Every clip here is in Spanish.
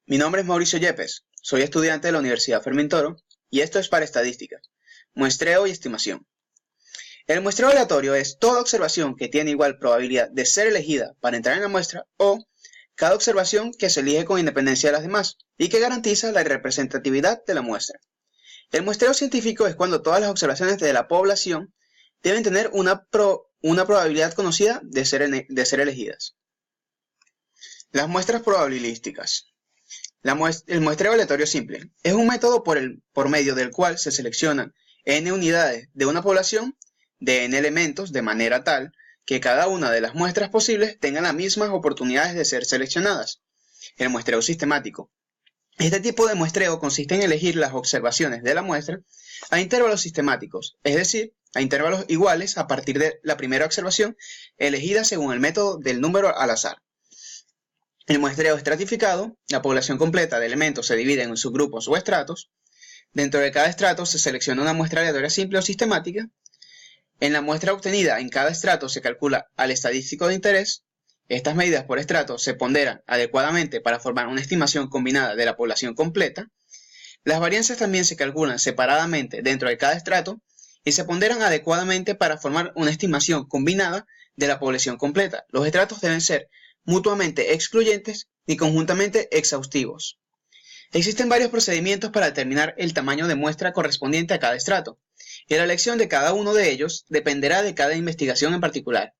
Mi nombre es Mauricio Yepes, soy estudiante de la Universidad Fermín Toro y esto es para estadística, muestreo y estimación. El muestreo aleatorio es toda observación que tiene igual probabilidad de ser elegida para entrar en la muestra o cada observación que se elige con independencia de las demás y que garantiza la representatividad de la muestra. El muestreo científico es cuando todas las observaciones de la población deben tener una probabilidad conocida de ser elegidas. Las muestras probabilísticas. El muestreo aleatorio simple es un método por medio del cual se seleccionan n unidades de una población de n elementos de manera tal que cada una de las muestras posibles tenga las mismas oportunidades de ser seleccionadas. El muestreo sistemático. Este tipo de muestreo consiste en elegir las observaciones de la muestra a intervalos sistemáticos, es decir, a intervalos iguales a partir de la primera observación elegida según el método del número al azar. El muestreo estratificado, la población completa de elementos se divide en subgrupos o estratos. Dentro de cada estrato se selecciona una muestra aleatoria simple o sistemática. En la muestra obtenida en cada estrato se calcula al estadístico de interés. Estas medidas por estrato se ponderan adecuadamente para formar una estimación combinada de la población completa. Las varianzas también se calculan separadamente dentro de cada estrato y se ponderan adecuadamente para formar una estimación combinada de la población completa. Los estratos deben ser mutuamente excluyentes y conjuntamente exhaustivos. Existen varios procedimientos para determinar el tamaño de muestra correspondiente a cada estrato, y la elección de cada uno de ellos dependerá de cada investigación en particular.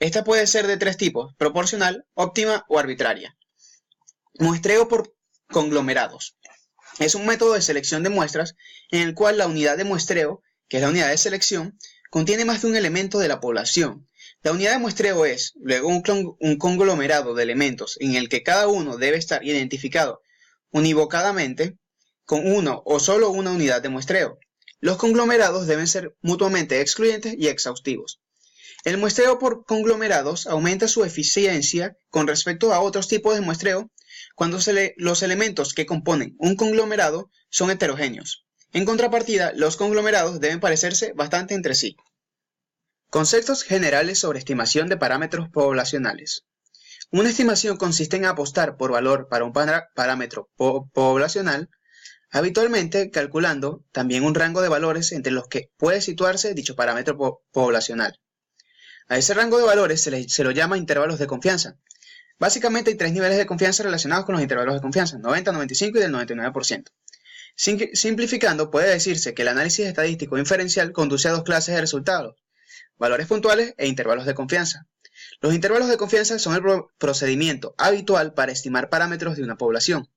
Esta puede ser de tres tipos: proporcional, óptima o arbitraria. Muestreo por conglomerados. Es un método de selección de muestras en el cual la unidad de muestreo, que es la unidad de selección, contiene más de un elemento de la población. La unidad de muestreo es, luego, un conglomerado de elementos en el que cada uno debe estar identificado univocadamente con uno o solo una unidad de muestreo. Los conglomerados deben ser mutuamente excluyentes y exhaustivos. El muestreo por conglomerados aumenta su eficiencia con respecto a otros tipos de muestreo cuando los elementos que componen un conglomerado son heterogéneos. En contrapartida, los conglomerados deben parecerse bastante entre sí. Conceptos generales sobre estimación de parámetros poblacionales. Una estimación consiste en apostar por valor para un parámetro poblacional, habitualmente calculando también un rango de valores entre los que puede situarse dicho parámetro poblacional. A ese rango de valores se lo llama intervalos de confianza. Básicamente hay tres niveles de confianza relacionados con los intervalos de confianza: 90, 95 y del 99%. Simplificando, puede decirse que el análisis estadístico inferencial conduce a dos clases de resultados: valores puntuales e intervalos de confianza. Los intervalos de confianza son el procedimiento habitual para estimar parámetros de una población.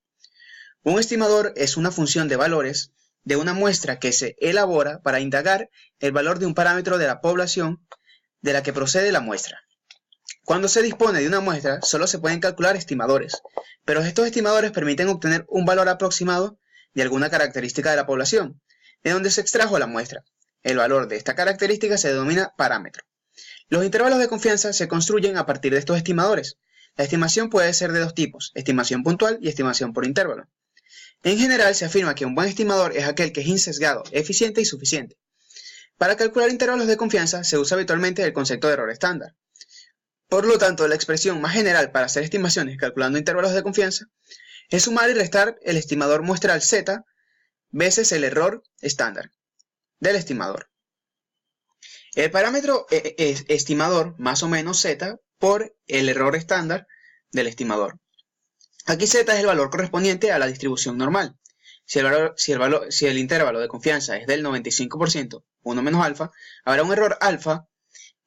Un estimador es una función de valores de una muestra que se elabora para indagar el valor de un parámetro de la población de la que procede la muestra. Cuando se dispone de una muestra, solo se pueden calcular estimadores, pero estos estimadores permiten obtener un valor aproximado de alguna característica de la población, de donde se extrajo la muestra. El valor de esta característica se denomina parámetro. Los intervalos de confianza se construyen a partir de estos estimadores. La estimación puede ser de dos tipos: estimación puntual y estimación por intervalo. En general, se afirma que un buen estimador es aquel que es insesgado, eficiente y suficiente. Para calcular intervalos de confianza se usa habitualmente el concepto de error estándar. Por lo tanto, la expresión más general para hacer estimaciones calculando intervalos de confianza es sumar y restar el estimador muestral z veces el error estándar del estimador. El parámetro estimador más o menos z por el error estándar del estimador. Aquí z es el valor correspondiente a la distribución normal. Si el intervalo de confianza es del 95%, 1 menos alfa, habrá un error alfa.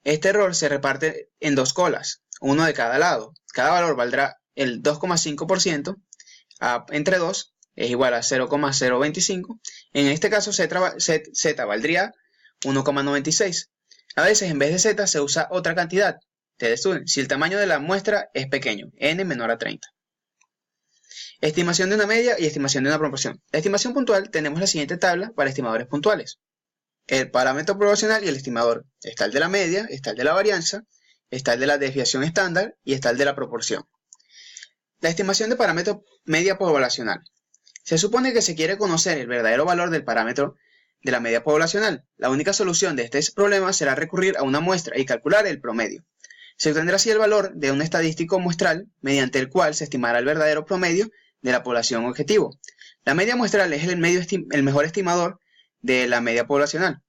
Este error se reparte en dos colas, uno de cada lado. Cada valor valdrá el 2,5%, entre 2 es igual a 0,025. En este caso z valdría 1,96. A veces en vez de z se usa otra cantidad. Ustedes estudian si el tamaño de la muestra es pequeño, n menor a 30. Estimación de una media y estimación de una proporción. La estimación puntual tenemos la siguiente tabla para estimadores puntuales. El parámetro proporcional y el estimador. Está el de la media, está el de la varianza, está el de la desviación estándar y está el de la proporción. La estimación de parámetro media poblacional. Se supone que se quiere conocer el verdadero valor del parámetro de la media poblacional. La única solución de este problema será recurrir a una muestra y calcular el promedio. Se obtendrá así el valor de un estadístico muestral mediante el cual se estimará el verdadero promedio de la población objetivo. La media muestral es el mejor estimador de la media poblacional,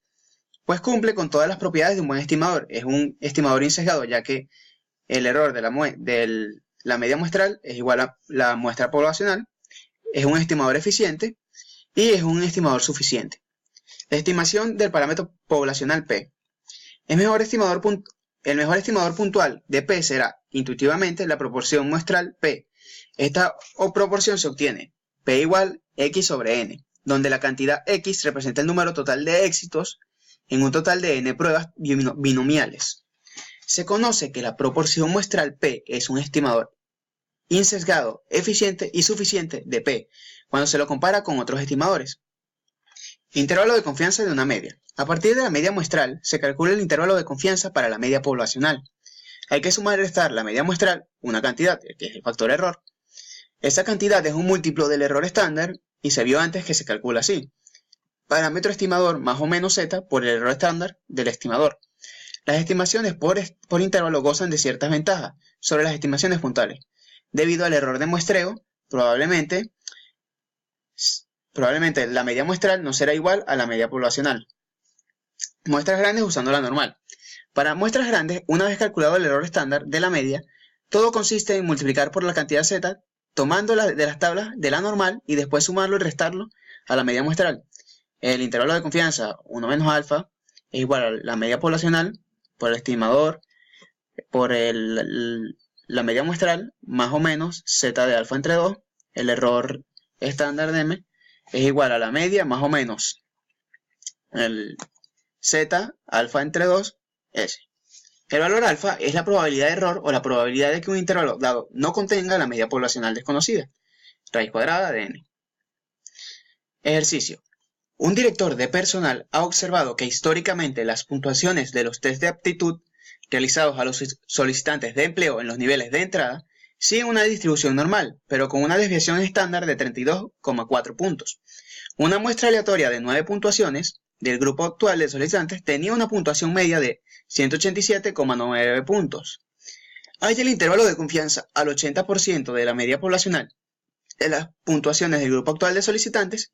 pues cumple con todas las propiedades de un buen estimador. Es un estimador insesgado, ya que el error de la media muestral es igual a la muestra poblacional, es un estimador eficiente y es un estimador suficiente. La estimación del parámetro poblacional P. El mejor estimador puntual de P será, intuitivamente, la proporción muestral P. Esta proporción se obtiene P igual X sobre N, donde la cantidad X representa el número total de éxitos en un total de N pruebas binomiales. Se conoce que la proporción muestral P es un estimador insesgado, eficiente y suficiente de P, cuando se lo compara con otros estimadores. Intervalo de confianza de una media. A partir de la media muestral, se calcula el intervalo de confianza para la media poblacional. Hay que sumar y restar la media muestral, una cantidad, que es el factor error. Esta cantidad es un múltiplo del error estándar y se vio antes que se calcula así. Parámetro estimador más o menos z por el error estándar del estimador. Las estimaciones por intervalo gozan de ciertas ventajas sobre las estimaciones puntuales. Debido al error de muestreo, probablemente la media muestral no será igual a la media poblacional. Muestras grandes usando la normal. Para muestras grandes, una vez calculado el error estándar de la media, todo consiste en multiplicar por la cantidad z, tomando de las tablas de la normal y después sumarlo y restarlo a la media muestral. El intervalo de confianza 1 menos alfa es igual a la media poblacional por el estimador por la media muestral más o menos z de alfa entre 2, el error estándar de m, es igual a la media más o menos el z alfa entre 2 s. El valor alfa es la probabilidad de error o la probabilidad de que un intervalo dado no contenga la media poblacional desconocida, raíz cuadrada de n. Ejercicio. Un director de personal ha observado que históricamente las puntuaciones de los test de aptitud realizados a los solicitantes de empleo en los niveles de entrada siguen una distribución normal, pero con una desviación estándar de 32,4 puntos. Una muestra aleatoria de 9 puntuaciones del grupo actual de solicitantes tenía una puntuación media de 187,9 puntos. Hay el intervalo de confianza al 80% de la media poblacional de las puntuaciones del grupo actual de solicitantes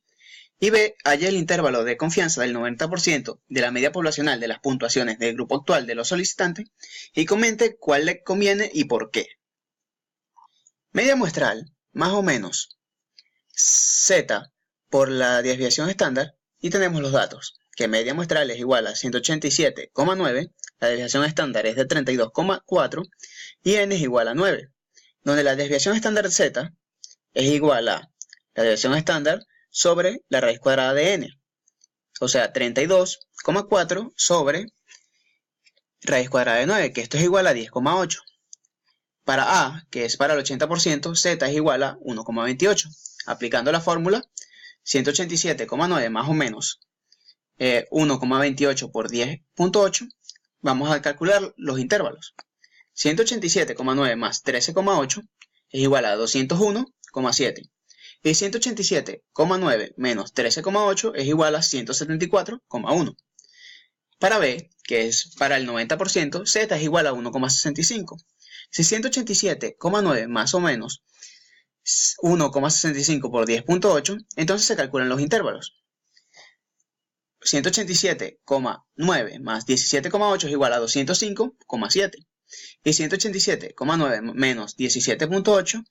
y B. Hay el intervalo de confianza del 90% de la media poblacional de las puntuaciones del grupo actual de los solicitantes y comente cuál le conviene y por qué. Media muestral, más o menos Z por la desviación estándar y tenemos los datos, que media muestral es igual a 187,9, la desviación estándar es de 32,4 y n es igual a 9, donde la desviación estándar Z es igual a la desviación estándar sobre la raíz cuadrada de n, o sea 32,4 sobre raíz cuadrada de 9, que esto es igual a 10,8. Para A, que es para el 80%, Z es igual a 1,28. Aplicando la fórmula, 187,9 más o menos 1,28 por 10,8, vamos a calcular los intervalos. 187,9 más 13,8 es igual a 201,7. Y 187,9 menos 13,8 es igual a 174,1. Para B, que es para el 90%, Z es igual a 1,65. Si 187,9 más o menos 1,65 por 10,8, entonces se calculan los intervalos. 187,9 más 17,8 es igual a 205,7. Y 187,9 menos 17,8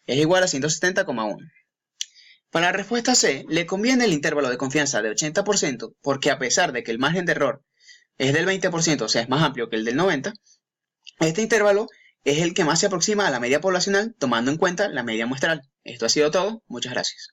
es igual a 170,1. Para la respuesta C, le conviene el intervalo de confianza de 80% porque a pesar de que el margen de error es del 20%, o sea, es más amplio que el del 90%, este intervalo es el que más se aproxima a la media poblacional tomando en cuenta la media muestral. Esto ha sido todo. Muchas gracias.